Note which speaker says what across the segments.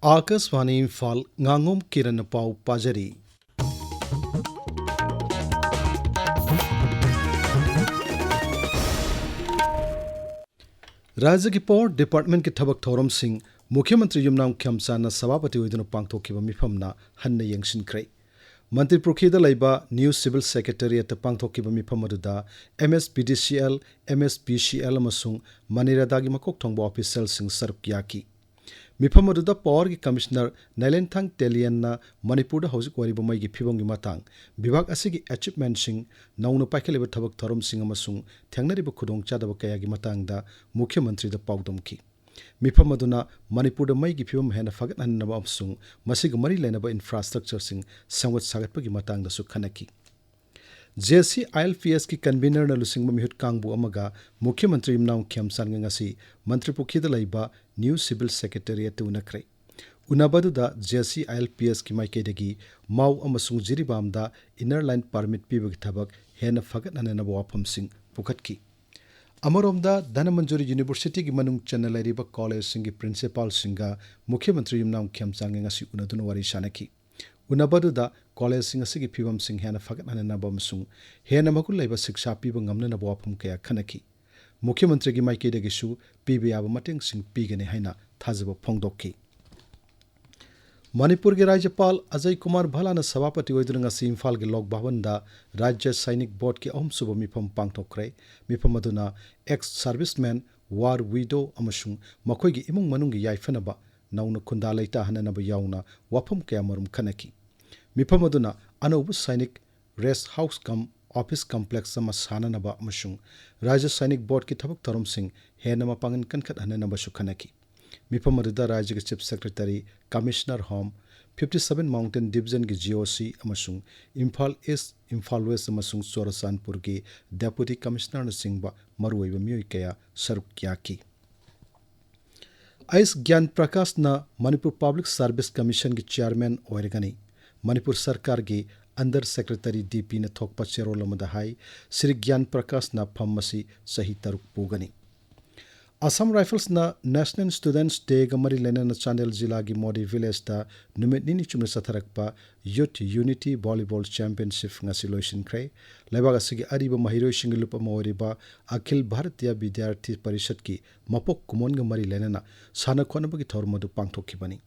Speaker 1: Akashvani Imphal ngangom kiran pau pajari राज्य की power department की थबक थौरम सिंह मुख्यमंत्री युमनाम खेमचाना सभापति ओइदुना पांगथोखिबा मिफमना हन्ना यंगसिनख्रै मंत्रिपुरखीदा लैबा न्यू सिविल सेक्रेटेरिएट पांगथोखिबा मिफम अदुदा MSPDCL MSPCL अमसुंग मनिरादागी मकोक थोंबा ऑफिशियल सिंह सरुक याकी मिफम अदुदा पावर की कमिश्नर नैलेंथांग तेलियनना मणिपुर हौजिक वरिबा मई की फिबम की मतंग विभाग असिगी अचीवमेंट सिंह नौना पाइखलिबा थबक थौरम सिंह अमसुंग थेंगनरिबा खुदोंग चादबा कयागी मतंगदा मुख्यमंत्री दा पाउदमखी मिफम अदुना मणिपुर मई की फिबम हेना फगतहन्नबा अमसुंग मसिग मरी लेनबा इंफ्रास्ट्रक्चर सिंह संवत सागतपगी मतंगदासु खनकी JCILPS की कन्वीनर न लुसिंग मिहुत कांगबु अमगा मुख्यमंत्री इमनाउ खेमचान ngasi मंत्रिपुखीदा लैबा न्यू सिविल सेक्रेटेरिएट उनख्रै उनाबदुदा JCILPS की माइकेदगी माउ अमसुंग जिरिबामदा इनर लाइन परमिट पीबगी थबक हेना फगतहन्नबा वाफम सिंह पुखतकी अमरोमदा धनमंजुरी यूनिवर्सिटी की मनुंग चन्ना लैरिबा कॉलेज सिंह की प्रिंसिपल सिंगा मुख्यमंत्री इमनाउ खेमचान ngasi उनदुना वारी शानकी उनबदुदा कॉलेज सिंह की फिवम सिंह हेना फगतहन्नबा अमसुंग हेना मगुल लैबा शिक्षा पीबा ngamnanaba wafam kaya खनकी मुख्यमंत्री की माइकेदगिसु पीबा याबा मतेंग सिंह पीगने हाइना थाजबा फोंगदोक्की मणिपुर के राज्यपाल अजय कुमार भल्लाना सभापति ओइदुना ngasi इम्फाल के लोक भवनदा राज्य सैनिक बोर्ड की अहमसुब मिफम पांगथोखरै मिफम अदुना एक्स सर्विसमैन वार विडो अमसुंग मखोइगी इमुंग मनुंगी याइफनबा नौना खुंदा लैता हननबा याउना वाफम कया मरुम खनकी मिफम अदुना अनौब सैनिक रेस्ट हाउस कम ऑफिस कॉम्प्लेक्स अमा साननबा अमसुंग राज्य सैनिक बोर्ड की थबक थौरम सिंह हेना मपांगन कनखत हननबा खनकी मिफम अदुदा राज्य के chief secretary commissioner home 57 mountain division की GOC अमसुंग इम्फाल ईस्ट इम्फाल वेस्ट अमसुंग चोरसानपुर की डेप्यूटी कमिश्नर सिंहबा मरुइबा मियोय कया सरुक याकी आइस ज्ञान प्रकाश न मणिपुर पब्लिक सर्विस कमीशन की चेयरमैन ओइरगनी मणिपुर सरकार की अंडर सेक्रेटरी DP ने थोकपा चेरोलमदा हाई श्री ज्ञान प्रकाश न फम्मसी सही तरुक पुगनी असम राइफल्स न नेशनल स्टूडेंट्स डे गमरी लेना चांदेल जिला की मोडी विलेज दा नुमित निनी चुमने सथरकपा youth unity volleyball championship ngasi लोइसिनख्रै लेबाग असिगी अरिबा महिरोइसिंग लुप मोरिबा अखिल भारतीय विद्यार्थी परिषद की मपोक कुमोन गमरी लेना साना खोनबगी थोरमदु पांगथोखिबनी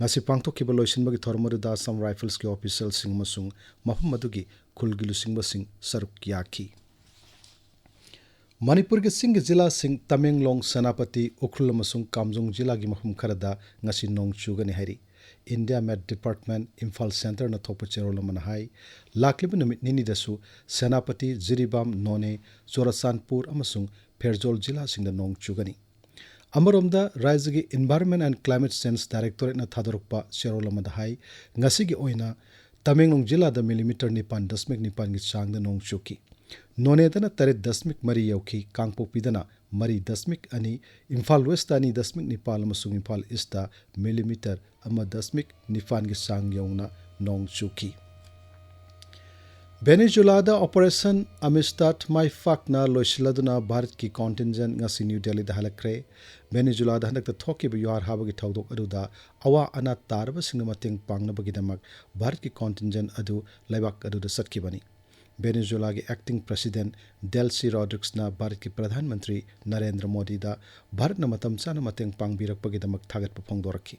Speaker 1: ngasi पांगथोखिबा लोइसिनबगी थोरमदुदा असम राइफल्स के ऑफिशियल सिंग मसुंग मफम मदुगी खुलगी लुसिंगबा सिंग सरुक याखी मणिपुर के सिंह जिला सिंह तमेंगलोंग सेनापति उखरुल मसुंग कामजुंग जिला की मफम खरदा ngasi नोंग चुगनी हैरी India met department Imphal centre न थोप चेरोलमन हाई लाखलिब नुमित निनी दसु सेनापति जिरीबाम नोने चोरसानपुर अमसुंग फेरजोल जिला सिंह नोंग चुगनी अमरोमदा राज्य की environment and climate change directorate न थादरकपा चेरोलमन हाई ngasi की ओइना तमेंगलोंग जिला द मिलीमीटर 9.9 की चांग नोंग चुकी नोनेदना 3.3 यौखी कांगपोपीदना 3.2 इम्फाल वेस्ट 2.9 अमसुंग इम्फाल ईस्ट मिलीमीटर 1.9 की चांग यौना नोंग चुकी वेनेजुएला ऑपरेशन अमिस्टाद माई फाकना लोइसिलदुना भारत की कॉन्टिजेंट ngasi न्यू दिल्ली दा हलक्रे वेनेजुएला दा हनक थोकिब युआर हाबगी थौदोक अदुदा अवा अना तारब सिंग मतेंग पांगनबगीदमक भारत की कॉन्टिजेंट अदु लैबाक अदुदा सटकिबनी वेनेजुएला के एक्टिंग प्रेसिडेंट डेल्सी रॉड्रिक्स ना भारत के प्रधानमंत्री नरेंद्र मोदी दा भारत न मतम चाना मतेंग पांगबीरकपगीदमक थागत फोंगदोरखी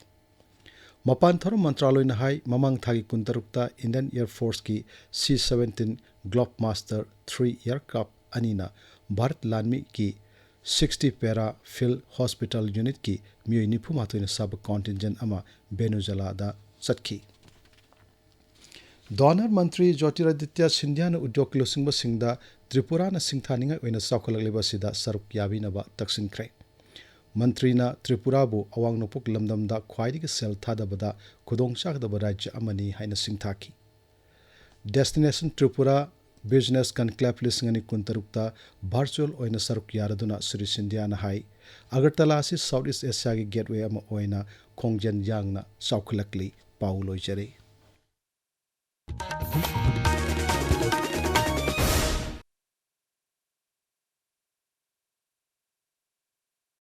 Speaker 1: मपान थोरम मंत्रालय न हाई ममांग थागी कुंतरुक्ता इंडियन एयरफोर्स की C-17 ग्लोब मास्टर 3 एयरक्राफ्ट अनीना भारत लानमी की 60 पैरा फिल हॉस्पिटल यूनिट की मियोई निफुमातोइन सब कॉन्टिजेंट अमा वेनेजुएला दा चटकी डॉनर मंत्री ज्योतिरादित्य सिंधिया ने उद्योग लुसिंग सिंगदा त्रिपुरा न सिंथानिंग ओइना साखलगलेबा सिदा सरुक याबिनबा तक्सिनख्रै मंत्री न त्रिपुराबु अवांग नोपुक लमदमदा ख्वाइदिग सेल थादबदा खुदोंग चागदबा राज्य अमनी हाइना सिंथाकी डेस्टिनेशन त्रिपुरा बिजनेस कनक्लेव लिसिंगनी कुंतरुक्ता वर्चुअल ओइना सरुक यारदुना श्री सिंधिया न हाई अगरतला से साउथ ईस्ट एशिया की गेटवे अमा ओइना खोंगजेन यांगना साखलकली पाउ लोइचरे